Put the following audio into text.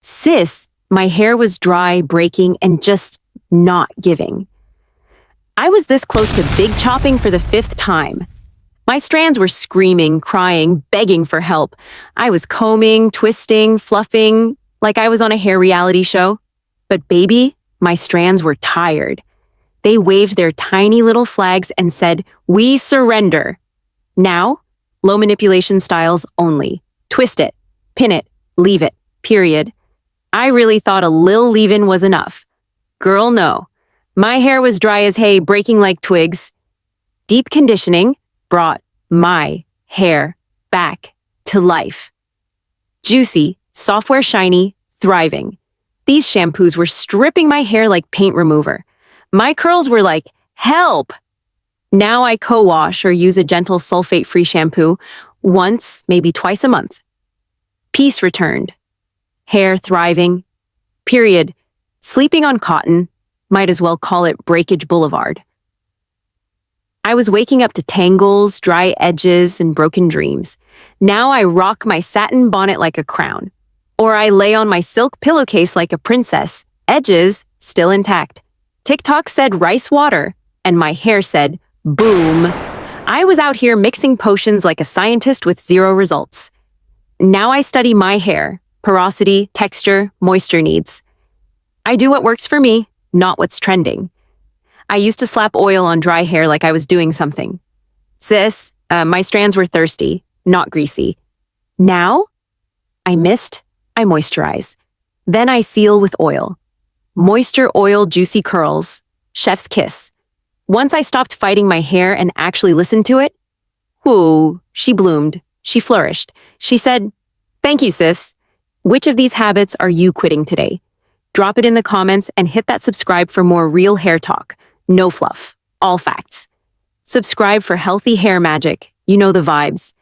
Sis, my hair was dry, breaking, and just not giving. I was this close to big chopping for the fifth time. My strands were screaming, crying, begging for help. I was combing, twisting, fluffing, like I was on a hair reality show. But baby, my strands were tired. They waved their tiny little flags and said, "We surrender." Now, low manipulation styles only. Twist it, pin it, leave it, period. I really thought a lil leave-in was enough. Girl, no. My hair was dry as hay, breaking like twigs. Deep conditioning brought my hair back to life. Juicy, software shiny, thriving. These shampoos were stripping my hair like paint remover. My curls were like, help! Now I co-wash or use a gentle sulfate-free shampoo once, maybe twice a month. Peace returned. Hair thriving. Period. Sleeping on cotton. Might as well call it Breakage Boulevard. I was waking up to tangles, dry edges, and broken dreams. Now I rock my satin bonnet like a crown. Or I lay on my silk pillowcase like a princess, edges still intact. TikTok said rice water, and my hair said boom. I was out here mixing potions like a scientist with zero results. Now I study my hair, porosity, texture, moisture needs. I do what works for me, not what's trending. I used to slap oil on dry hair like I was doing something. Sis, my strands were thirsty, not greasy. Now, I mist, I moisturize. Then I seal with oil. Moisture, oil, juicy curls. Chef's kiss. Once I stopped fighting my hair and actually listened to it, whoo, she bloomed. She flourished. She said, "Thank you, sis." Which of these habits are you quitting today? Drop it in the comments and hit that subscribe for more real hair talk. No fluff. All facts. Subscribe for healthy hair magic. You know the vibes.